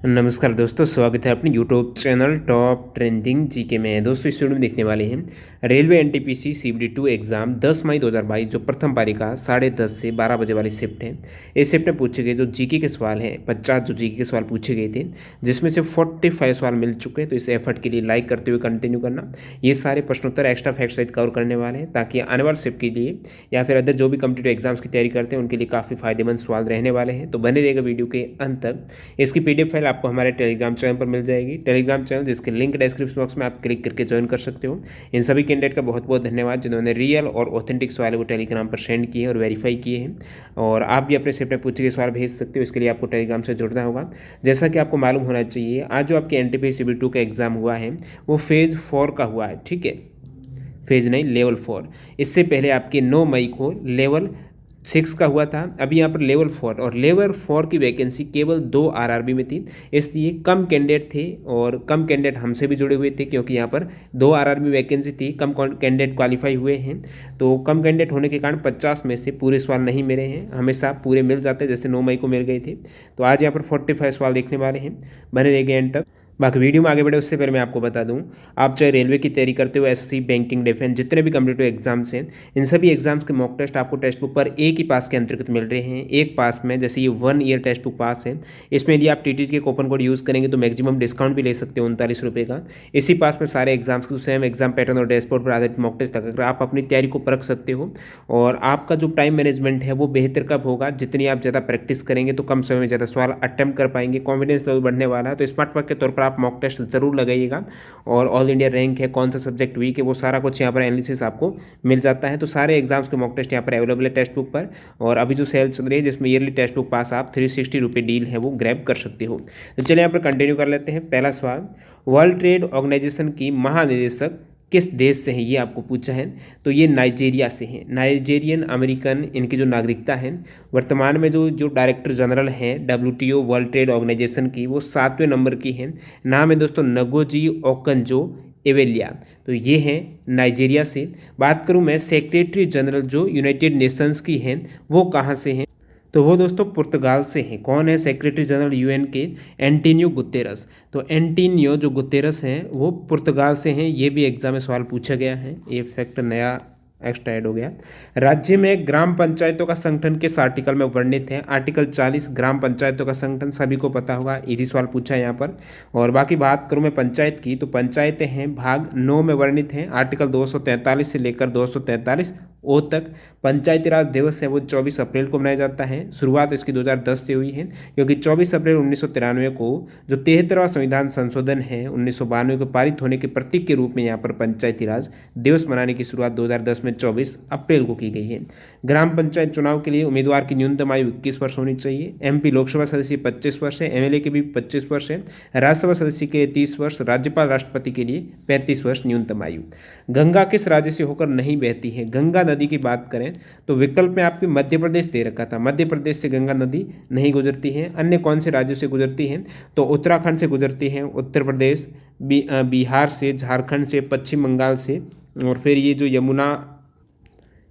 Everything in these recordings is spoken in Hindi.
नमस्कार दोस्तों, स्वागत है अपने YouTube channel top trending GK में। दोस्तों इस वीडियो में देखने वाले हैं रेलवे एनटीपीसी CBD2 एग्जाम 10 मई 2022 जो प्रथम पारी का 10:30 से 12 बजे वाली शिफ्ट है। इस शिफ्ट में पूछे गए जो जीके के सवाल हैं 50 जो जीके के सवाल पूछे गए थे, जिसमें से 45 सवाल मिल चुके हैं। तो इस एफर्ट के लिए लाइक करते हुए कंटिन्यू करना। ये सारे प्रश्नोत्तर एक्स्ट्रा फैक्ट सहित कवर करने वाले हैं, ताकि आने वाले शिफ्ट के लिए या फिर अदर जो भी कम्पिटेटिव एग्जाम्स की तैयारी करते हैं उनके लिए काफ़ी फायदेमंद सवाल रहने वाले हैं। तो बने रहेगा वीडियो के अंत तक। इसकी PDF फाइल आपको हमारे टेलीग्राम चैनल पर मिल जाएगी। टेलीग्राम चैनल जिसके लिंक डिस्क्रिप्शन बॉक्स में आप क्लिक करके ज्वाइन कर सकते हो। इन सभी कैंडिडेट का बहुत बहुत धन्यवाद जिन्होंने रियल और ऑथेंटिक सवाल वो टेलीग्राम पर सेंड किए और वेरीफाई किए हैं। और आप भी अपने शिफ्ट में पूछे गए सवाल भेज सकते हो। इसके लिए आपको टेलीग्राम से जुड़ना होगा। जैसा कि आपको मालूम होना चाहिए, आज जो आपके NTPC CBD2 का एग्जाम हुआ है वो फेज़ 4 का हुआ है। ठीक है, फेज़ नहीं, लेवल 4। इससे पहले आपके 9 मई को लेवल 6 का हुआ था। अभी यहाँ पर लेवल 4 और लेवल 4 की वैकेंसी केवल 2 RRB में थी, इसलिए कम कैंडिडेट थे और कम कैंडिडेट हमसे भी जुड़े हुए थे, क्योंकि यहाँ पर 2 RRB वैकेंसी थी, कम कैंडिडेट क्वालिफाई हुए हैं। तो कम कैंडिडेट होने के कारण 50 में से पूरे सवाल नहीं मिले हैं। हमेशा पूरे मिल जाते हैं, जैसे 9 मई को मिल गए थे। तो आज यहाँ पर 45 सवाल देखने वाले हैं, बने रहेंगे एंड तक। बाकी वीडियो में आगे बढ़े उससे पहले मैं आपको बता दूं, आप चाहे रेलवे की तैयारी करते हो, SSC, बैंकिंग, डिफेंस, जितने भी कम्पिटेटिव एग्जाम्स हैं, इन सभी एग्जाम्स के मॉक टेस्ट आपको टेक्स्ट बुक पर एक ही पास के अंतर्गत मिल रहे हैं। एक पास में, जैसे ये 1 ईयर टेक्स्ट बुक पास है, इसमें यदि आप TTG के कूपन कोड यूज़ करेंगे तो मैक्सिमम डिस्काउंट भी ले सकते हो 39 रुपये का। इसी पास में सारे एग्जाम्स के सेम एग्जाम पैटर्न और डैशबोर्ड पर आधारित मॉक टेस्ट लगाकर आप अपनी तैयारी को परख सकते हो। और आपका जो टाइम मैनेजमेंट है वो बेहतर कब होगा, जितनी आप ज़्यादा प्रैक्टिस करेंगे तो कम समय में ज़्यादा सवाल अटैम्प्ट कर पाएंगे, कॉन्फिडेंस लेवल बढ़ने वाला है। तो स्मार्ट वर्क के तौर पर आप मॉक टेस्ट जरूर लगाइएगा। और ऑल इंडिया रैंक है, कौन सा सब्जेक्ट वीक है, वो सारा कुछ यहाँ पर एनालिसिस आपको मिल जाता है। तो सारे एग्जाम्स के मॉक टेस्ट यहाँ पर अवेलेबल है टेक्स्ट बुक पर। और अभी जो सेल चल रही है जिसमें ईयरली टेक्स्ट बुक पास आप 360 रुपये डील है वो ग्रैब कर सकते हो। तो चलिए यहाँ पर कंटिन्यू कर लेते हैं। पहला सवाल, वर्ल्ड ट्रेड ऑर्गेनाइजेशन की महानिदेशक किस देश से है, ये आपको पूछा है। तो ये नाइजीरिया से है। नाइजीरियन अमेरिकन इनकी जो नागरिकता है। वर्तमान में जो डायरेक्टर जनरल हैं WTO वर्ल्ड ट्रेड ऑर्गेनाइजेशन की, वो 7वें नंबर की हैं। नाम है दोस्तों नगोजी ओकंजो एवेलिया। तो ये हैं नाइजीरिया से। बात करूं मैं सेक्रेटरी जनरल जो यूनाइटेड नेशंस की हैं, वो कहाँ से हैं, तो वो दोस्तों पुर्तगाल से हैं। कौन है सेक्रेटरी जनरल UN के? Antonio Guterres. तो एंटोनियो जो गुतेरस हैं वो पुर्तगाल से हैं। ये भी एग्जाम में सवाल पूछा गया है, ये फैक्ट नया एक्स्ट्रा ऐड हो गया। राज्य में ग्राम पंचायतों का संगठन किस आर्टिकल में वर्णित है? आर्टिकल 40 ग्राम पंचायतों का संगठन, सभी को पता होगा, इजी सवाल पूछा है यहाँ पर। और बाकी बात करूँ मैं पंचायत की, तो पंचायतें हैं भाग 9 में वर्णित हैं, आर्टिकल 243 से लेकर 243 ओ तक। पंचायती राज दिवस है वो 24 अप्रैल को मनाया जाता है। शुरुआत इसकी 2010 से हुई है, क्योंकि 24 अप्रैल 1993 को जो 73वां संविधान संशोधन है 1992 को पारित होने के प्रतीक के रूप में यहाँ पर पंचायती राज दिवस मनाने की शुरुआत 2010 में 24 अप्रैल को की गई है। ग्राम पंचायत चुनाव के लिए उम्मीदवार की न्यूनतम आयु 21 वर्ष होनी चाहिए। MP लोकसभा सदस्य 25 वर्ष है, MLA के भी 25 वर्ष है, राज्यसभा सदस्य के लिए 30 वर्ष, राज्यपाल राष्ट्रपति के लिए 35 वर्ष न्यूनतम आयु। गंगा किस राज्य से होकर नहीं बहती है? गंगा नदी की बात करें तो विकल्प में आपके मध्य प्रदेश दे रखा था, मध्य प्रदेश से गंगा नदी नहीं गुजरती है। अन्य कौन से राज्यों से गुजरती है? तो उत्तराखंड से गुजरती है, उत्तर प्रदेश, बिहार से, झारखंड से, पश्चिम बंगाल से। और फिर ये जो यमुना,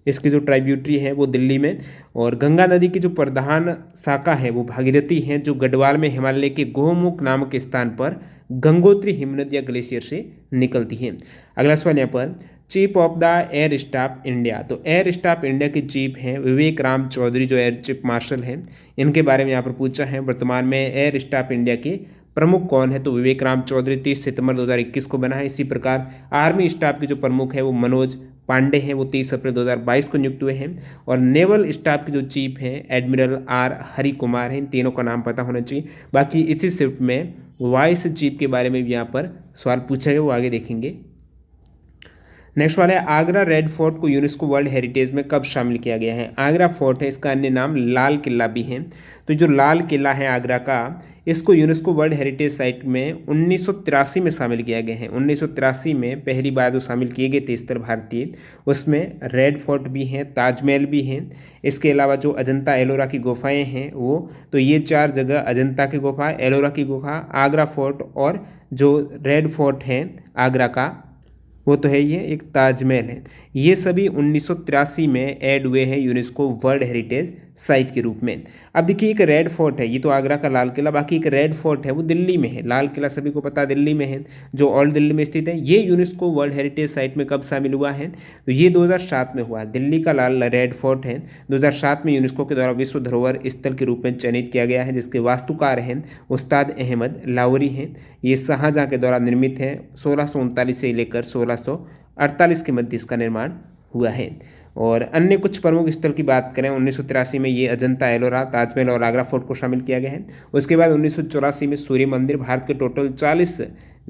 इसकी जो ट्राइब्यूटरी है वो दिल्ली में। और गंगा नदी की जो प्रधान शाखा है वो भागीरथी है, जो गढ़वाल में हिमालय के गोमुख नामक स्थान पर गंगोत्री हिमनद या ग्लेशियर से निकलती है। अगला सवाल यहाँ पर, chief of the air staff India. तो एयर स्टाफ इंडिया के चीफ हैं विवेक राम चौधरी, जो एयर चीफ मार्शल हैं, इनके बारे में यहाँ पर पूछा है। वर्तमान में एयर स्टाफ इंडिया के प्रमुख कौन है? तो विवेक राम चौधरी 30 सितंबर 2021 को बना है। इसी प्रकार आर्मी स्टाफ के जो प्रमुख है वो मनोज पांडे हैं, वो 30 अप्रैल 2022 को नियुक्त हुए हैं। और नेवल स्टाफ के जो चीफ हैं एडमिरल R हरि कुमार हैं। इन तीनों का नाम पता होना चाहिए। बाकी इसी शिफ्ट में वाइस चीफ के बारे में भी यहाँ पर सवाल पूछा गया, वो आगे देखेंगे। नेक्स्ट वाला है, आगरा रेड फोर्ट को यूनेस्को वर्ल्ड हेरिटेज में कब शामिल किया गया है? आगरा फोर्ट है, इसका अन्य नाम लाल किला भी है। तो जो लाल किला है आगरा का, इसको यूनेस्को वर्ल्ड हेरिटेज साइट में 1983 में शामिल किया गया है। 1983 में पहली बार जो शामिल किए गए थे स्तर भारतीय, उसमें रेड फोर्ट भी हैं, ताजमहल भी हैं। इसके अलावा जो अजंता एलोरा की गुफाएं हैं वो, तो ये 4 जगह, अजंता की गुफा, एलोरा की गुफा, आगरा फोर्ट और जो रेड फोर्ट है आगरा का, वो तो है ये एक ताजमहल है। ये सभी 1983 में ऐड हुए हैं यूनेस्को वर्ल्ड हेरिटेज साइट के रूप में। अब देखिए एक रेड फोर्ट है, ये तो आगरा का लाल किला, बाकी एक रेड फोर्ट है वो दिल्ली में है। लाल किला सभी को पता दिल्ली में है, जो ओल्ड दिल्ली में स्थित है। ये यूनेस्को वर्ल्ड हेरिटेज साइट में कब शामिल हुआ है, तो ये 2007 में हुआ। दिल्ली का लाल रेड फोर्ट है 2007 में यूनेस्को के द्वारा विश्व धरोहर स्थल के रूप में चयनित किया गया है, जिसके वास्तुकार हैं उस्ताद अहमद लावरी हैं। ये शाहजहाँ के द्वारा निर्मित है। 1639 से लेकर 1648 के मध्य इसका निर्माण हुआ है। और अन्य कुछ प्रमुख स्थल की बात करें, 1983 में ये अजंता एलोरा, ताजमहल और आगरा फोर्ट को शामिल किया गया है। उसके बाद 1984 में सूर्य मंदिर। भारत के टोटल 40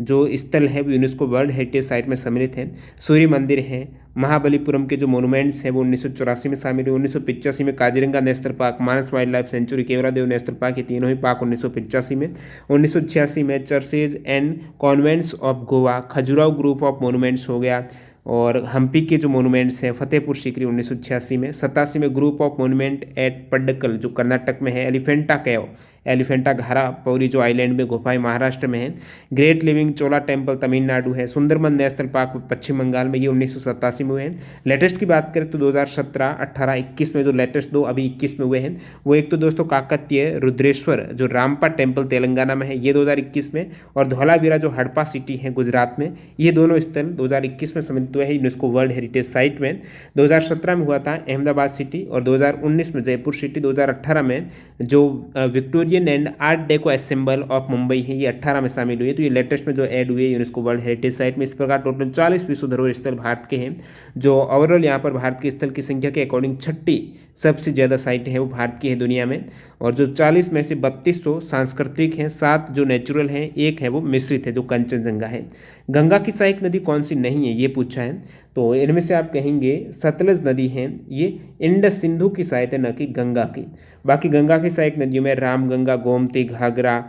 जो स्थल है वो यूनेस्को वर्ल्ड हेरिटेज साइट में सम्मिलित हैं। सूर्य मंदिर है, महाबलीपुरम के जो मोनूमेंट्स हैं वो 1984 में शामिल हुए। 1985 में Kaziranga national park, Manas wildlife sanctuary, Keoladeo national park, ये तीनों ही पार्क 1985 में। 1986 में churches and convents of Goa, Khajuraho group of monuments हो गया। और हम्पी के जो मोनूमेंट्स हैं, फतेहपुर सीकरी 1986 में। 87 में ग्रुप ऑफ मोनूमेंट एट पड्डकल जो कर्नाटक में है। एलिफेंटा केव, एलिफेंटा घारा पौरी जो आइलैंड में गुफाएं महाराष्ट्र में है। ग्रेट लिविंग चोला टेम्पल तमिलनाडु है। सुंदरबन नेशनल पार्क पश्चिम बंगाल में, ये 1987 में हुए हैं। लेटेस्ट की बात करें तो 2017, 18, 21 में जो लेटेस्ट दो अभी 21 में हुए हैं वो एक तो दोस्तों काकतीय रुद्रेश्वर जो रामपा टेम्पल तेलंगाना में है, ये 2021 में। और धौलावीरा जो हड़प्पा सिटी है गुजरात में, ये दोनों स्थल 2021 में सम्मिलित हुए हैं यूनेस्को वर्ल्ड हेरिटेज साइट में। 2017 में हुआ था अहमदाबाद सिटी, और 2019 में जयपुर सिटी। 2018 में जो Victorian and art deco assemble of Mumbai है, ये 18 में शामिल हुई है। तो ये लेटेस्ट में जो ऐड हुई है यूनेस्को वर्ल्ड हेरिटेज साइट में। इस प्रकार टोटल 40 विश्व धरोहर स्थल भारत के हैं, जो ओवरऑल यहाँ पर भारत के स्थल की संख्या के अकॉर्डिंग छठी सबसे ज़्यादा साइट है वो भारत की है दुनिया में। और जो 40 में से 3200 सांस्कृतिक हैं, 7 जो नेचुरल हैं, एक है वो मिश्रित है जो कंचनजंगा है। गंगा की सहायक नदी कौन सी नहीं है ये पूछा है, तो इनमें से आप कहेंगे सतलज नदी है, ये इंडस सिंधु की सहायक है न कि गंगा की। बाकी गंगा की सहायक नदियों में रामगंगा, गोमती, घाघरा,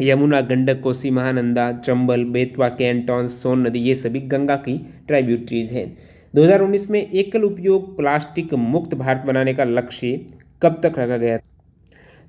यमुना, गंडक, कोसी, महानंदा, चंबल, बेतवा, कैंटोन, सोन नदी, ये सभी गंगा की ट्राइब्यूटरीज हैं। 2019 में एकल उपयोग प्लास्टिक मुक्त भारत बनाने का लक्ष्य कब तक रखा गया?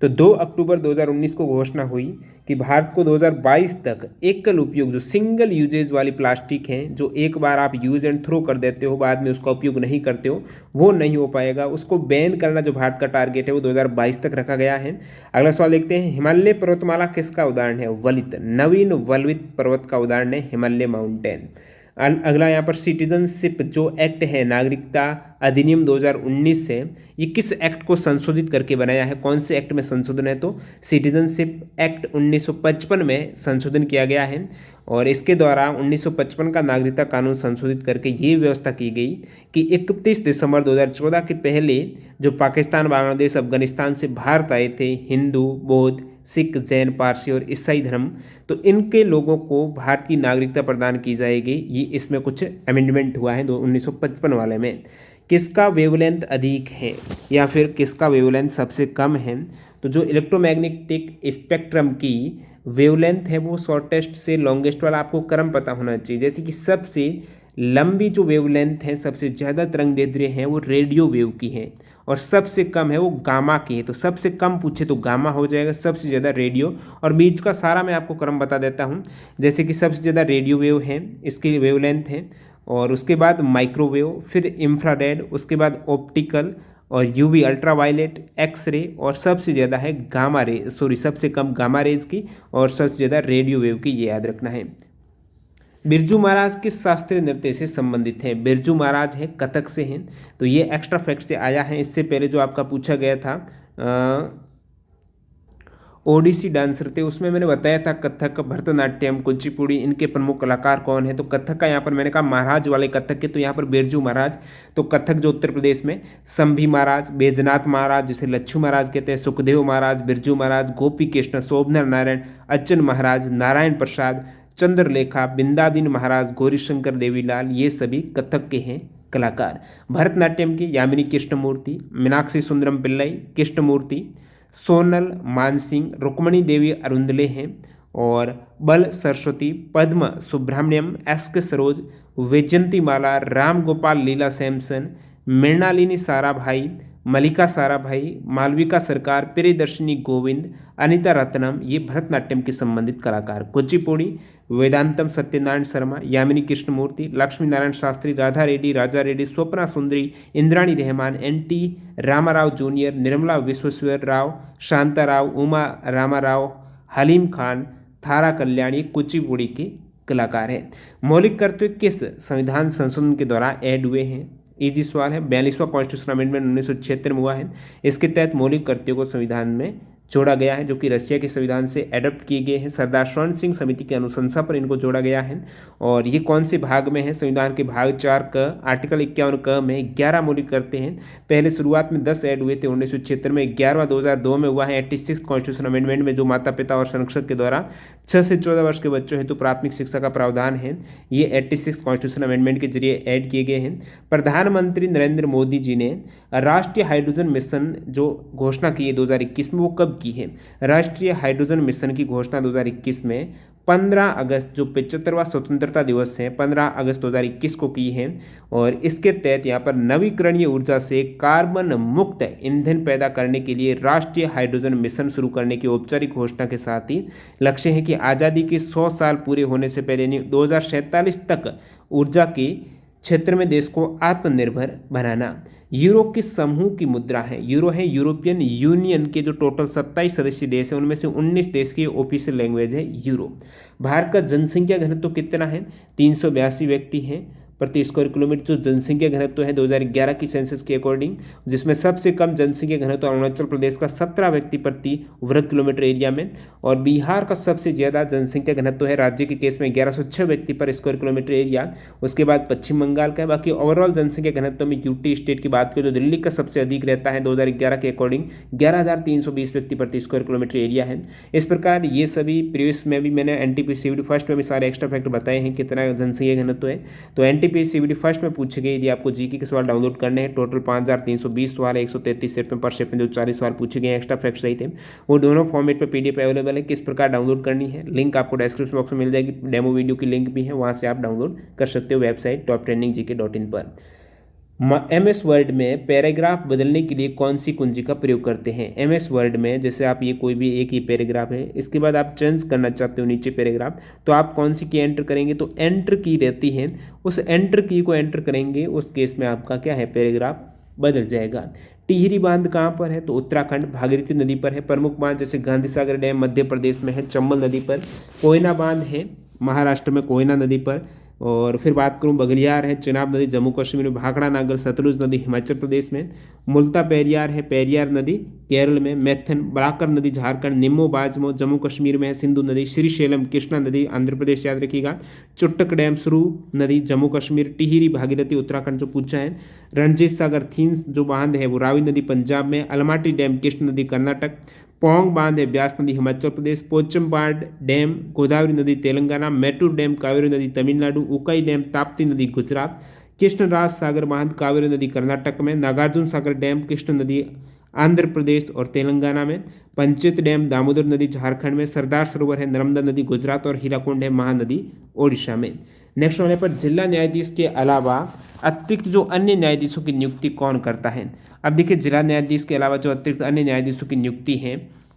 तो 2 अक्टूबर 2019 को घोषणा हुई कि भारत को 2022 तक एकल उपयोग जो सिंगल यूजेज वाली प्लास्टिक हैं, जो एक बार आप यूज एंड थ्रो कर देते हो, बाद में उसका उपयोग नहीं करते हो, वो नहीं हो पाएगा। उसको बैन करना जो भारत का टारगेट है वो 2022 तक रखा गया है। अगला सवाल देखते हैं, हिमालय पर्वतमाला किसका उदाहरण है? वलित, नवीन वल्वित पर्वत का उदाहरण है हिमालय माउंटेन। अगला यहाँ पर सिटीजनशिप जो एक्ट है, नागरिकता अधिनियम 2019 है, ये किस एक्ट को संशोधित करके बनाया है? कौन से एक्ट में संशोधन है? तो सिटीजनशिप एक्ट 1955 में संशोधन किया गया है। और इसके द्वारा 1955 का नागरिकता कानून संशोधित करके ये व्यवस्था की गई कि 31 दिसंबर 2014 के पहले जो पाकिस्तान, बांग्लादेश, अफगानिस्तान से भारत आए थे हिंदू, बौद्ध, सिख, जैन, पारसी और ईसाई धर्म, तो इनके लोगों को भारत की नागरिकता प्रदान की जाएगी। ये इसमें कुछ अमेंडमेंट हुआ है 1955 वाले में। किसका वेवलेंथ अधिक है या फिर किसका वेवलेंथ सबसे कम है? तो जो इलेक्ट्रोमैग्नेटिक स्पेक्ट्रम की वेवलेंथ है वो शॉर्टेस्ट से लॉन्गेस्ट वाला आपको क्रम पता होना चाहिए। जैसे कि सबसे लंबी जो वेवलेंथ है, सबसे ज़्यादा तरंग दैर्ध्य है वो रेडियो वेव की है, और सबसे कम है वो गामा की है। तो सबसे कम पूछे तो गामा हो जाएगा, सबसे ज़्यादा रेडियो। और बीच का सारा मैं आपको क्रम बता देता हूँ। जैसे कि सबसे ज़्यादा रेडियो वेव है, इसकी वेवलेंथ है, और उसके बाद माइक्रोवेव, फिर इंफ्रारेड, उसके बाद ऑप्टिकल और यूवी अल्ट्रावायलेट, एक्सरे, और सबसे ज़्यादा है गामा रे, सबसे कम गामा रेज की और सबसे ज़्यादा रेडियो वेव की, ये याद रखना है। बिरजू महाराज किस शास्त्रीय नृत्य से संबंधित हैं? बिरजू महाराज है कथक से हैं, तो ये एक्स्ट्रा फैक्ट से आया है। इससे पहले जो आपका पूछा गया था ओडिसी डांसर थे, उसमें मैंने बताया था कथक, भरतनाट्यम, कुचिपुड़ी, इनके प्रमुख कलाकार कौन है? तो कथक का यहाँ पर मैंने कहा महाराज वाले कथक के, तो यहाँ पर बिरजू महाराज। तो कथक जो उत्तर प्रदेश में, संभी महाराज, बैजनाथ महाराज जिसे लच्छू महाराज कहते हैं, सुखदेव महाराज, बिरजू महाराज, गोपी कृष्ण, शोभना नारायण, अच्चन महाराज, नारायण प्रसाद, चंद्रलेखा, बिंदादीन महाराज, गौरीशंकर देवीलाल, ये सभी कथक के हैं कलाकार। भरतनाट्यम की यामिनी कृष्णमूर्ति, मीनाक्षी सुंदरम पिल्लई कृष्णमूर्ति, सोनल मानसिंह, रुक्मणी देवी अरुंदले हैं, और बल सरस्वती, पद्म सुब्रह्मण्यम, एस के सरोज, वैजंती माला, राम गोपाल लीला सैमसन, मृणालिनी साराभाई, मलिका साराभाई, मालविका सरकार, प्रियदर्शिनी गोविंद, अनीता रत्नम, ये भरतनाट्यम के संबंधित कलाकार। कुचिपुड़ी वेदांतम सत्यनारायण शर्मा, यामिनी कृष्णमूर्ति, लक्ष्मी नारायण शास्त्री, राधा रेड्डी, राजा रेड्डी, स्वप्ना सुंदरी, इंद्राणी रहमान, एन.टी. रामाराव जूनियर, निर्मला विश्वेश्वर राव, शांता राव, उमा रामाराव, हलीम खान, थारा कल्याणी कुचिपुड़ी के कलाकार हैं। मौलिक कर्तव्य किस संविधान संशोधन के द्वारा ऐड हुए हैं? इजी सवाल है। 42वां कॉन्स्टिट्यूशन अमेंडमेंट 1976 में हुआ है। इसके तहत मौलिक कर्तव्यों को संविधान में जोड़ा गया है, जो कि रशिया के संविधान से एडप्ट किए गए हैं। सरदार स्वर्ण सिंह समिति की अनुशंसा पर इनको जोड़ा गया है। और ये कौन से भाग में है? संविधान के भाग 4 क आर्टिकल 51 क में 11 मौलिक करते हैं। पहले शुरुआत में 10 ऐड हुए थे 1976 में, 11वां 2002 में हुआ है 86 कॉन्स्टिट्यूशन अमेंडमेंट में, जो माता पिता और संरक्षक के द्वारा 6 से 14 वर्ष के बच्चों हेतु प्राथमिक शिक्षा का प्रावधान है। ये 86 कॉन्स्टिट्यूशन अमेंडमेंट के जरिए ऐड किए गए हैं। प्रधानमंत्री नरेंद्र मोदी जी ने राष्ट्रीय हाइड्रोजन मिशन जो घोषणा की है 2021 में, वो कब की है? राष्ट्रीय हाइड्रोजन मिशन की घोषणा 2021 में 15 अगस्त, जो 75वां स्वतंत्रता दिवस है, 15 अगस्त 2021 को की है। और इसके तहत यहाँ पर नवीकरणीय ऊर्जा से कार्बन मुक्त ईंधन पैदा करने के लिए राष्ट्रीय हाइड्रोजन मिशन शुरू करने की औपचारिक घोषणा के साथ ही लक्ष्य है कि आज़ादी के 100 साल पूरे होने से पहले 2047 तक ऊर्जा के क्षेत्र में देश को आत्मनिर्भर बनाना। यूरो किस समूह की मुद्रा है? यूरो है यूरोपियन यूनियन के जो टोटल 27 सदस्य देश हैं उनमें से 19 देश की ऑफिशियल लैंग्वेज है यूरो। भारत का जनसंख्या घनत्व कितना है? 382 व्यक्ति हैं प्रति स्क्वायर किलोमीटर, जो जनसंख्या घनत्व है 2011 की सेंसस के अकॉर्डिंग, जिसमें सबसे कम जनसंख्या घनत्व अरुणाचल प्रदेश का 17 व्यक्ति प्रति वर्ग किलोमीटर एरिया में, और बिहार का सबसे ज़्यादा जनसंख्या घनत्व है राज्य के केस में 1106 व्यक्ति पर स्क्वायर किलोमीटर एरिया। उसके बाद पश्चिम बंगाल का है। बाकी ओवरऑल जनसंख्या घनत्व में यूटी स्टेट की बात करें तो दिल्ली का सबसे अधिक रहता है 2011 के अकॉर्डिंग 11,320 व्यक्ति प्रति स्क्वायर किलोमीटर एरिया है। इस प्रकार ये सभी प्रीवियस में भी मैंने एनटीपीसी सीबीटी फर्स्ट में भी सारे एक्स्ट्रा फैक्ट बताए हैं कितना जनसंख्या घनत्व है। तो एनटीपीसी सीबीटी फर्स्ट में पूछे गए, यदि आपको जीके के सवाल डाउनलोड करने हैं, टोटल 5,320 सवाल है, 133 सेट में पर सेट में जो 40 सवाल पूछे गए एक्स्ट्रा फैक्ट सही थे, वो दोनों फॉर्मेट पर पीडीएफ अवेलेबल है। किस प्रकार डाउनलोड करनी है, लिंक आपको डिस्क्रिप्शन बॉक्स में मिल जाएगी। डेमो वीडियो की लिंक भी है, वहाँ से आप डाउनलोड कर सकते हो वेबसाइट toptrainingGK.in पर। एमएस वर्ड में पैराग्राफ बदलने के लिए कौन सी कुंजी का प्रयोग करते हैं? एमएस वर्ड में जैसे आप ये कोई भी एक ही पैराग्राफ है, इसके बाद आप चेंज करना चाहते हो नीचे पैराग्राफ, तो आप कौन सी की एंटर करेंगे? तो एंटर की रहती है, उस एंटर की को एंटर करेंगे, उस केस में आपका क्या है, पैराग्राफ बदल जाएगा। टिहरी बांध कहाँ पर है? तो उत्तराखंड भागीरथी नदी पर है। प्रमुख बांध जैसे गांधी सागर डैम मध्य प्रदेश में है, चंबल नदी पर। कोयना बांध है महाराष्ट्र में, कोयना नदी पर। और फिर बात करूं बगलियार है चिनाब नदी जम्मू कश्मीर में, भाखड़ा नागल सतलुज नदी हिमाचल प्रदेश में, मुल्ता पेरियार है पेरियार नदी केरल में, मैथन बराकर नदी झारखंड, निम्मो बाजमो जम्मू कश्मीर में है, सिंधु नदी, श्रीशैलम कृष्णा नदी आंध्र प्रदेश याद रखिएगा, चुट्टक डैम सुरू नदी जम्मू कश्मीर, टिहरी भागीरथी उत्तराखंड जो पूछा है, रणजीत सागर थीन्स जो बांध है वो रावी नदी पंजाब में, अलमाटी डैम कृष्ण नदी कर्नाटक, पोंग बांध है ब्यास नदी हिमाचल प्रदेश, पोचमपाड डैम गोदावरी नदी तेलंगाना, मैटूर डैम कावेरी नदी तमिलनाडु, उकाई डैम ताप्ती नदी गुजरात, कृष्णराज सागर बांध कावेरी नदी कर्नाटक में, नागार्जुन सागर डैम कृष्ण नदी आंध्र प्रदेश और तेलंगाना में, पंचेत डैम दामोदर नदी झारखंड में, सरदार सरोवर है नर्मदा नदी गुजरात और हीराकुंड है महानदी ओडिशा में। नेक्स्ट वाले पर जिला न्यायाधीश के अलावा अतिरिक्त जो अन्य न्यायाधीशों की नियुक्ति कौन करता है? अब देखिए जिला न्यायाधीश के अलावा जो अतिरिक्त अन्य न्यायाधीशों की नियुक्ति है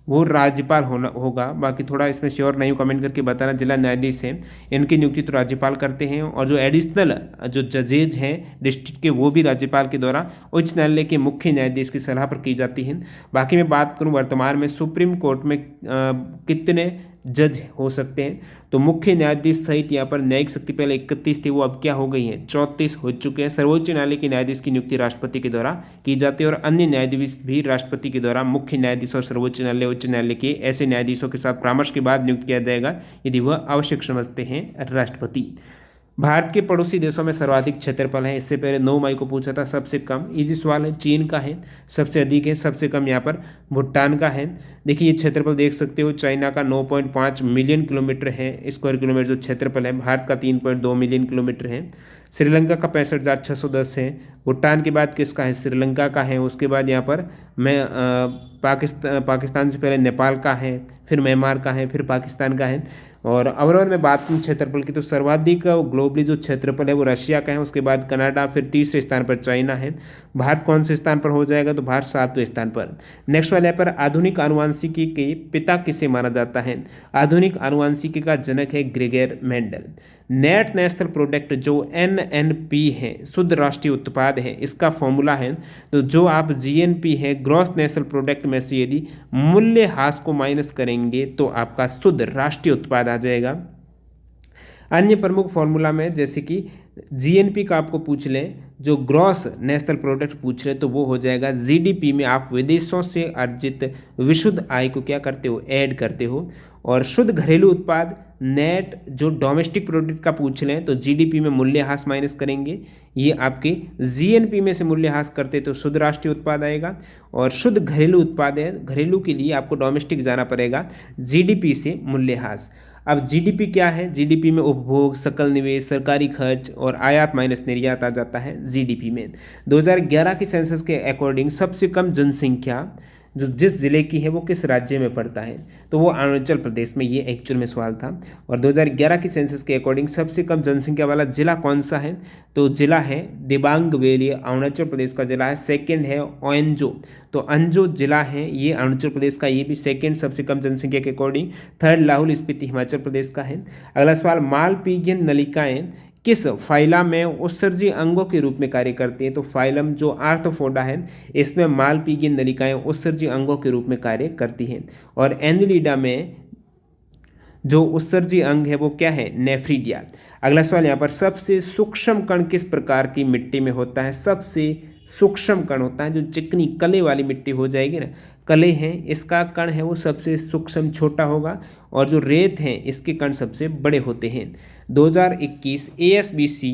वो राज्यपाल होगा। बाकी थोड़ा इसमें श्योर नहीं, कमेंट करके बताना। जिला न्यायाधीश हैं इनकी नियुक्ति तो राज्यपाल करते हैं, और जो एडिशनल जो जजेज हैं डिस्ट्रिक्ट के वो भी राज्यपाल के द्वारा उच्च न्यायालय के मुख्य न्यायाधीश की सलाह पर की जाती है। बाकी मैं बात करूं वर्तमान में सुप्रीम कोर्ट में कितने जज हो सकते हैं, तो मुख्य न्यायाधीश सहित यहाँ पर न्यायिक शक्ति पहले 31 थी, वो अब क्या हो गई है 34 हो चुके हैं। सर्वोच्च न्यायालय के न्यायाधीश की नियुक्ति राष्ट्रपति के द्वारा की जाती है, और अन्य न्यायाधीश भी राष्ट्रपति के द्वारा मुख्य न्यायाधीश और सर्वोच्च न्यायालय उच्च न्यायालय के ऐसे न्यायाधीशों के साथ परामर्श के बाद नियुक्त किया जाएगा यदि वह आवश्यक समझते हैं राष्ट्रपति। भारत के पड़ोसी देशों में सर्वाधिक क्षेत्रफल है, इससे पहले 9 मई को पूछा था। सबसे कम इजी सवाल है, चीन का है, सबसे अधिक है, सबसे कम यहाँ पर भूटान का है। देखिए ये क्षेत्रफल देख सकते हो, चाइना का 9.5 मिलियन किलोमीटर है स्क्वायर किलोमीटर जो क्षेत्रफल है, भारत का 3.2 मिलियन किलोमीटर है, श्रीलंका का 65,610 है, भूटान के बाद किसका है, श्रीलंका का है, उसके बाद यहाँ पर मैं पाकिस्तान से पहले नेपाल का है, फिर म्यांमार का है, फिर पाकिस्तान का है, और ओवरऑल में बात करूँ क्षेत्रफल की तो सर्वाधिक ग्लोबली जो क्षेत्रफल है वो रशिया का है, उसके बाद कनाडा, फिर तीसरे स्थान पर चाइना है। भारत कौन से स्थान पर हो जाएगा, तो भारत 7वें स्थान पर। नेक्स्ट वाले पर आधुनिक आनुवंशिकी के पिता किसे माना जाता है। आधुनिक आनुवंशिकी का जनक है Gregor Mendel. Net national product जो NNP है, शुद्ध राष्ट्रीय उत्पाद है, इसका फॉर्मूला है तो जो आप GNP है ग्रॉस नेशनल प्रोडक्ट में से यदि मूल्यह्रास को माइनस करेंगे तो आपका शुद्ध राष्ट्रीय उत्पाद आ जाएगा। अन्य प्रमुख फॉर्मूला में जैसे कि GNP का आपको पूछ लें, जो ग्रॉस नेशनल प्रोडक्ट पूछ रहे तो वो हो जाएगा GDP में आप विदेशों से अर्जित विशुद्ध आय को क्या करते हो, ऐड करते हो। और शुद्ध घरेलू उत्पाद नेट जो डोमेस्टिक प्रोडक्ट का पूछ लें तो GDP में मूल्यह्रास माइनस करेंगे, ये आपके GNP में से मूल्यह्रास करते तो शुद्ध राष्ट्रीय उत्पाद आएगा। और शुद्ध घरेलू उत्पाद है, घरेलू के लिए आपको डोमेस्टिक जाना पड़ेगा, GDP से मूल्यह्रास। अब GDP क्या है, GDP में उपभोग, सकल निवेश, सरकारी खर्च और आयात माइनस निर्यात आ जाता है GDP में। 2011 की सेंसस के अकॉर्डिंग सबसे कम जनसंख्या जो जिस जिले की है वो किस राज्य में पड़ता है, तो वो अरुणाचल प्रदेश में, ये एक्चुअल में सवाल था। और 2011 की सेंसस के अकॉर्डिंग सबसे कम जनसंख्या वाला जिला कौन सा है, तो जिला है दिबांग वैली, अरुणाचल प्रदेश का जिला है। सेकंड है ओंजो, तो अंजो जिला है ये अरुणाचल प्रदेश का, ये भी सेकंड सबसे कम जनसंख्या के अकॉर्डिंग। थर्ड लाहौल स्पीति हिमाचल प्रदेश का है। अगला सवाल, मालपीगियन नलिकाएं किस फाइलम में उत्सर्जी अंगों के रूप में कार्य करती हैं, तो फाइलम जो आर्थ्रोपोडा है इसमें मालपीगियन नलिकाएं उत्सर्जी अंगों के रूप में कार्य करती हैं। और एनिलिडा में जो उत्सर्जी अंग है वो क्या है, नेफ्रीडिया। अगला सवाल यहाँ पर, सबसे सूक्ष्म कण किस प्रकार की मिट्टी में होता है। सबसे सूक्ष्म कण होता है जो चिकनी कले वाली मिट्टी हो जाएगी ना, कले हैं इसका कण है वो सबसे सूक्ष्म छोटा होगा, और जो रेत हैं इसके कण सबसे बड़े होते हैं। 2021 ASBC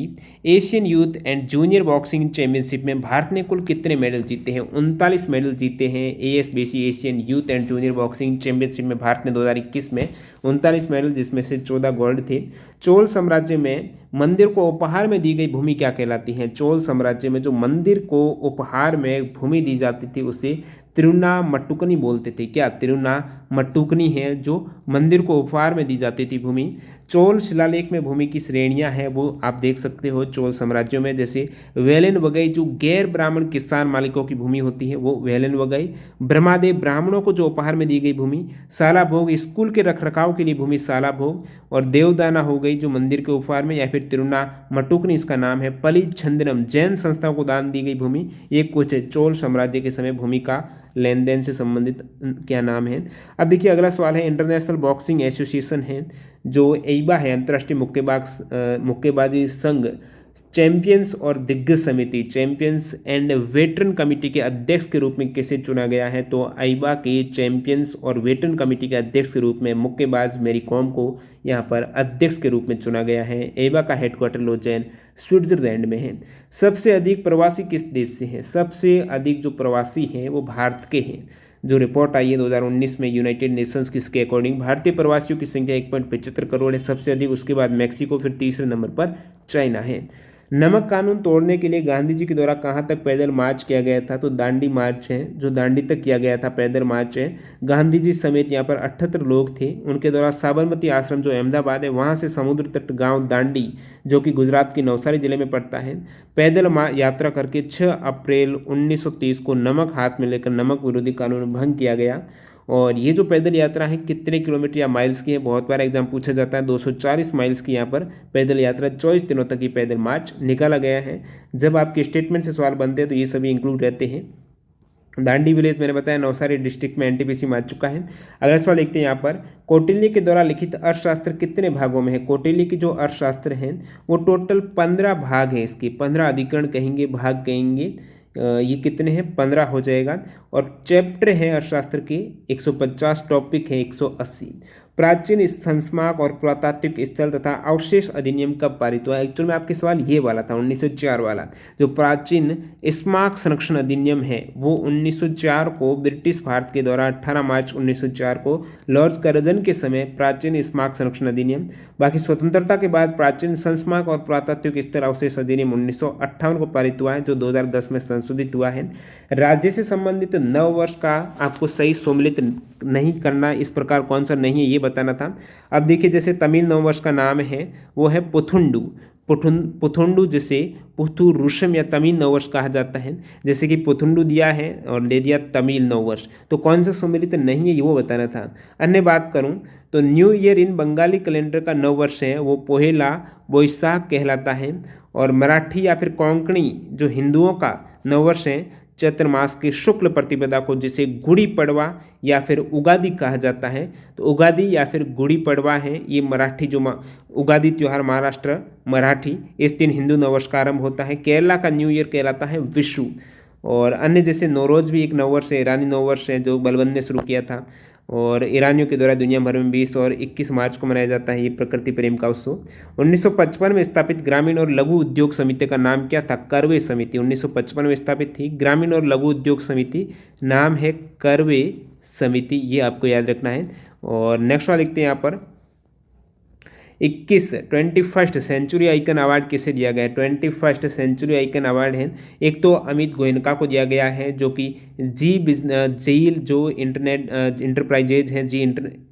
Asian youth and junior boxing championship में भारत ने कुल कितने मेडल जीते हैं, 39 मेडल जीते हैं। ASBC Asian youth and junior boxing championship में भारत ने 2021 में 39 मेडल, जिसमें से 14 गोल्ड थे। चोल साम्राज्य में मंदिर को उपहार में दी गई भूमि क्या कहलाती है। चोल साम्राज्य में जो मंदिर को उपहार में भूमि दी जाती थी उसे तिरुनामट्टुकनी बोलते थे। क्या, तिरुनामट्टुकनी है जो मंदिर को उपहार में दी जाती थी भूमि। चोल शिलालेख में भूमि की श्रेणियां हैं वो आप देख सकते हो चोल साम्राज्यों में, जैसे वेलन वगई जो गैर ब्राह्मण किसान मालिकों की भूमि होती है वो वेलन वगई। ब्रह्मादेव ब्राह्मणों को जो उपहार में दी गई भूमि। साला भोग स्कूल के रखरखाव के लिए भूमि साला भोग। और देवदाना हो गई जो मंदिर के उपहार में, या फिर तिरुनामट्टुकनी इसका नाम है। पली छंदनम जैन संस्थाओं को दान दी गई भूमि। ये कुछ चोल साम्राज्य के समय भूमि का लेन देन से संबंधित क्या नाम है। अब देखिए अगला सवाल है, इंटरनेशनल बॉक्सिंग एसोसिएशन है जो EIBA है, अंतर्राष्ट्रीय मुक्केबाजी संघ, चैंपियंस और दिग्गज समिति, चैंपियंस एंड वेटरन कमेटी के अध्यक्ष के रूप में किसे चुना गया है, तो EIBA के चैंपियंस और वेटरन कमेटी के अध्यक्ष के रूप में मुक्केबाज मेरी कॉम को यहाँ पर अध्यक्ष के रूप में चुना गया है। EIBA का हेडक्वार्टर लोजेन स्विट्जरलैंड में है। सबसे अधिक प्रवासी किस देश से हैं, सबसे अधिक जो प्रवासी हैं वो भारत के हैं। जो रिपोर्ट आई है 2019 में यूनाइटेड नेशंस की, इसके अकॉर्डिंग भारतीय प्रवासियों की संख्या 1.75 करोड़ है, सबसे अधिक, उसके बाद मैक्सिको, फिर तीसरे नंबर पर चाइना है। नमक कानून तोड़ने के लिए गांधी जी के द्वारा कहाँ तक पैदल मार्च किया गया था, तो दांडी मार्च है जो दांडी तक किया गया था, पैदल मार्च है। गांधी जी समेत यहाँ पर 78 लोग थे, उनके द्वारा साबरमती आश्रम जो अहमदाबाद है वहाँ से समुद्र तट गांव दांडी जो कि गुजरात के नवसारी जिले में पड़ता है, पैदल यात्रा करके 6 अप्रैल 1930 को नमक हाथ में लेकर नमक विरोधी कानून भंग किया गया। और ये जो पैदल यात्रा है कितने किलोमीटर या माइल्स की है, बहुत बार एग्जाम पूछा जाता है। 240 माइल्स की यहाँ पर पैदल यात्रा, 24 दिनों तक ये पैदल मार्च निकाला गया है। जब आपके स्टेटमेंट से सवाल बनते हैं तो ये सभी इंक्लूड रहते हैं। दांडी विलेज मैंने बताया नवसारी डिस्ट्रिक्ट में NTPC मार चुका है। अगला सवाल देखते हैं यहाँ पर, कौटिल्य के द्वारा लिखित अर्थशास्त्र कितने भागों में है। कौटिल्य की जो अर्थशास्त्र है वो टोटल 15 भाग है, इसके 15 अधिकरण कहेंगे, भाग कहेंगे, ये कितने हैं, 15 हो जाएगा। और चैप्टर है अर्थशास्त्र के 150, टॉपिक है 180। प्राचीन संस्मारक और पुरातात्विक स्थल तथा अवशेष अधिनियम कब पारित हुआ। एक्चुअल में आपके सवाल ये वाला था 1904 वाला। जो प्राचीन स्मारक संरक्षण अधिनियम है वो 1904 को ब्रिटिश भारत के द्वारा 18 मार्च 1904 को लॉर्ड कर्जन के समय प्राचीन स्मारक संरक्षण अधिनियम। बाकी स्वतंत्रता के बाद प्राचीन संस्मारक और पुरातात्विक स्थल अवशेष अधिनियम 1958 को पारित हुआ है, जो 2010 में संशोधित हुआ है। राज्य से संबंधित नव वर्ष का आपको सही सम्मिलित नहीं करना, इस प्रकार कौन सा नहीं है ये बताना था। अब देखिए जैसे तमिल नववर्ष का नाम है वो है पुथुंडू, पुथुंडू जिसे पुथुरुषम या तमिल नववर्ष कहा जाता है। जैसे कि पुथुंडू दिया है और ले दिया तमिल नववर्ष, तो कौन सा सम्मिलित नहीं है ये वो बताना था। अन्य बात करूं तो new year in Bengali calendar का नववर्ष है वो पोहेला बोईसाख कहलाता है। और मराठी या फिर कोंकणी जो हिंदुओं का नववर्ष है चैत्र मास की शुक्ल प्रतिपदा को जिसे गुड़ी पड़वा या फिर उगादि कहा जाता है, तो उगादि या फिर गुड़ी पड़वा है ये मराठी जो उगादि त्यौहार महाराष्ट्र मराठी, इस दिन हिंदू नववर्ष का आरंभ होता है। केरला का न्यू ईयर कहलाता है विशु। और अन्य जैसे नवरोज भी एक नववर्ष है, ईरानी नववर्ष है जो बलबंद ने शुरू किया था और ईरानियों के द्वारा दुनिया भर में 20 और 21 मार्च को मनाया जाता है ये प्रकृति प्रेम का उत्सव। 1955 में स्थापित ग्रामीण और लघु उद्योग समिति का नाम क्या था? करवे समिति 1955 में स्थापित थी। ग्रामीण और लघु उद्योग समिति नाम है करवे समिति, ये आपको याद रखना है। और नेक्स्ट वाला लिखते हैं यहाँ पर 21 सेंचुरी आइकन अवार्ड किसे दिया गया है? 21 सेंचुरी आइकन अवार्ड है एक तो अमित गोयनका को दिया गया है जो कि जी जो इंटरनेट इंटरप्राइजेज हैं, जी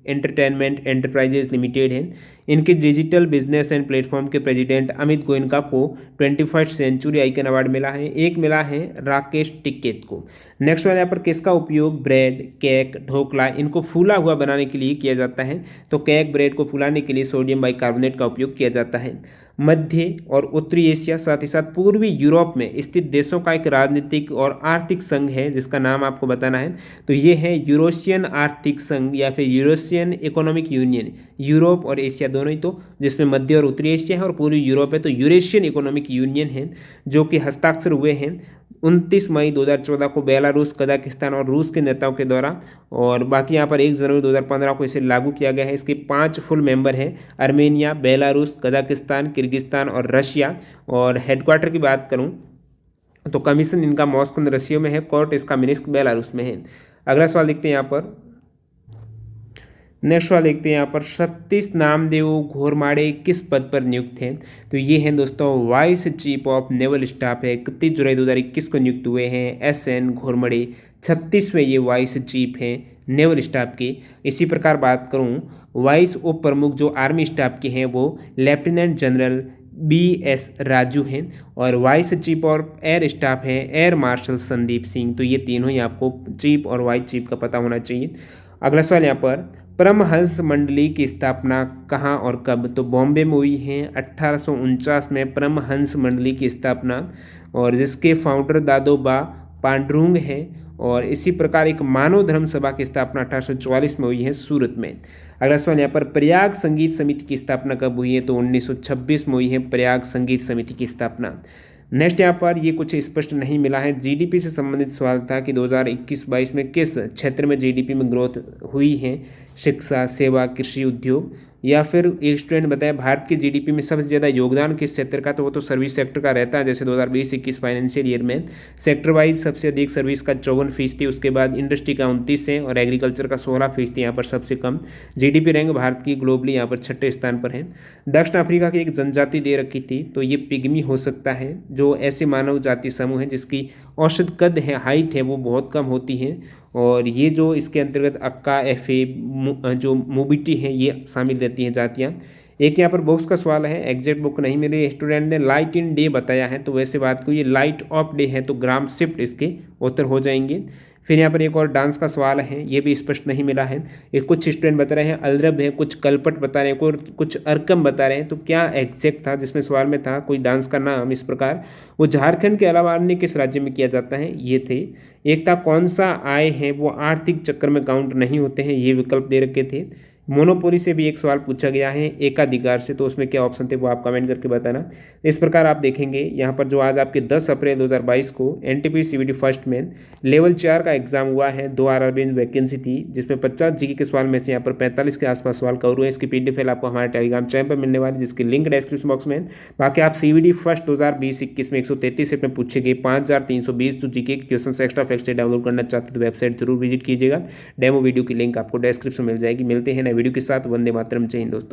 एंटरटेनमेंट एंटरप्राइजेज लिमिटेड है, इनके डिजिटल बिजनेस एंड प्लेटफॉर्म के प्रेसिडेंट अमित गोयनका को 21 सेंचुरी आइकन अवार्ड मिला है। एक मिला है राकेश टिकैत को। नेक्स्ट वाला यहाँ पर किसका उपयोग ब्रेड, केक, ढोकला इनको फूला हुआ बनाने के लिए किया जाता है? तो केक ब्रेड को फुलाने के लिए सोडियम बाइकार्बोनेट का उपयोग किया जाता है। मध्य और उत्तरी एशिया साथ ही साथ पूर्वी यूरोप में स्थित देशों का एक राजनीतिक और आर्थिक संघ है जिसका नाम आपको बताना है। तो ये है यूरोशियन आर्थिक संघ या फिर यूरोशियन इकोनॉमिक यूनियन। यूरोप और एशिया दोनों ही, तो जिसमें मध्य और उत्तरी एशिया है और पूर्वी यूरोप है, तो यूरेशियन इकोनॉमिक यूनियन है जो कि हस्ताक्षर हुए हैं 29 मई 2014 को बेलारूस, कजाकिस्तान और रूस के नेताओं के द्वारा। और बाकी यहाँ पर 1 जनवरी 2015 को इसे लागू किया गया है। इसके 5 फुल मेंबर हैं आर्मेनिया, बेलारूस, कजाकिस्तान, किर्गिस्तान और रशिया। और हेडक्वार्टर की बात करूँ तो कमीशन इनका मॉस्को रशिया में है, कोर्ट इसका मिन्स्क बेलारूस में है। अगला सवाल देखते हैं यहाँ पर, नेक्स्ट वाला देखते हैं यहाँ पर सतीश नामदेव घोरमाड़े किस पद पर नियुक्त हैं? तो ये हैं दोस्तों vice chief of naval staff है। 31 जुलाई 2021 को नियुक्त हुए हैं SN घोरमाड़े, 36वें ये वाइस चीफ हैं नेवल स्टाफ के। इसी प्रकार बात करूँ वाइस उप प्रमुख जो आर्मी स्टाफ के हैं वो लेफ्टिनेंट जनरल BS राजू हैं। और वाइस चीफ और एयर स्टाफ है एयर मार्शल संदीप सिंह। तो ये तीनों ही आपको चीफ और वाइस चीफ का पता होना चाहिए। अगला सवाल यहाँ पर परमहंस मंडली की स्थापना कहाँ और कब? तो बॉम्बे में हुई है 1849 में परमहंस मंडली की स्थापना, और जिसके फाउंडर दादोबा पांडुरंग है। और इसी प्रकार एक मानव धर्म सभा की स्थापना 1844 में हुई है सूरत में। अगला सवाल यहाँ पर प्रयाग संगीत समिति की स्थापना कब हुई है? तो 1926 में हुई है प्रयाग संगीत समिति की स्थापना। नेक्स्ट यहाँ पर ये कुछ स्पष्ट नहीं मिला है। GDP से संबंधित सवाल था कि 2021-22 में किस क्षेत्र में GDP में ग्रोथ हुई है? शिक्षा, सेवा, कृषि, उद्योग, या फिर एक स्टूडेंट बताया भारत की GDP में सबसे ज़्यादा योगदान किस सेक्टर का? तो वो तो सर्विस सेक्टर का रहता है। जैसे 2020-21 फाइनेंशियल ईयर में सेक्टर वाइज सबसे अधिक सर्विस का 54% थी, उसके बाद इंडस्ट्री का 29 है और एग्रीकल्चर का 16% यहाँ पर सबसे कम। GDP रैंक भारत की ग्लोबली यहाँ पर 6ठे स्थान पर है। दक्षिण अफ्रीका की एक जनजाति दे रखी थी, तो ये पिग्मी हो सकता है, जो ऐसे मानव जाति समूह है जिसकी औसत कद है, हाइट है, वो बहुत कम होती है। और ये जो इसके अंतर्गत अक्का, FA जो मोबिटी है ये शामिल रहती हैं जातियाँ। एक यहाँ पर बॉक्स का सवाल है, एग्जैक्ट बुक नहीं मिली, स्टूडेंट ने लाइट इन डे बताया है, तो वैसे बात को ये लाइट ऑफ डे है, तो ग्राम शिफ्ट इसके उत्तर हो जाएंगे। फिर यहाँ पर एक और डांस का सवाल है, ये भी स्पष्ट नहीं मिला है। ये कुछ स्टूडेंट बता रहे हैं अलरब है, कुछ कलपट बता रहे हैं, कुछ अरकम बता रहे हैं, तो क्या एग्जैक्ट था? जिसमें सवाल में था कोई डांस का नाम इस प्रकार, वो झारखंड के अलावा अन्य किस राज्य में किया जाता है? ये थे। एक था कौन सा आय है वो आर्थिक चक्र में काउंट नहीं होते हैं, ये विकल्प दे रखे थे। मोनोपोली से भी एक सवाल पूछा गया है एकाधिकार से, तो उसमें क्या ऑप्शन थे वो आप कमेंट करके बताना। इस प्रकार आप देखेंगे यहाँ पर जो आज आपके 10 अप्रैल 2022 को NTPC CBT फर्स्ट में लेवल 4 का एग्जाम हुआ है। 2 RRB वैकेंसी थी जिसमें 50 GK के सवाल में से यहाँ पर 45 के आसपास सवाल कवर हुए। इसकी PDF फाइल आपको हमारे टेलीग्राम चैनल पर मिलने वाली, जिसकी लिंक डिस्क्रिप्शन बॉक्स में है। बाकी आप CBT फर्स्ट 2020-21 में 133 सेट में पूछे गए 5320 जो GK के क्वेश्चन एक्स्ट्रा फैक्ट से डाउनलोड करना चाहते तो वेबसाइट जरूर विजिट कीजिएगा। डेमो वीडियो की लिंक आपको डिस्क्रिप्शन मिल जाएगी। मिलते हैं नए वीडियो के साथ। वंदे मातरम, जय हिंद दोस्तों।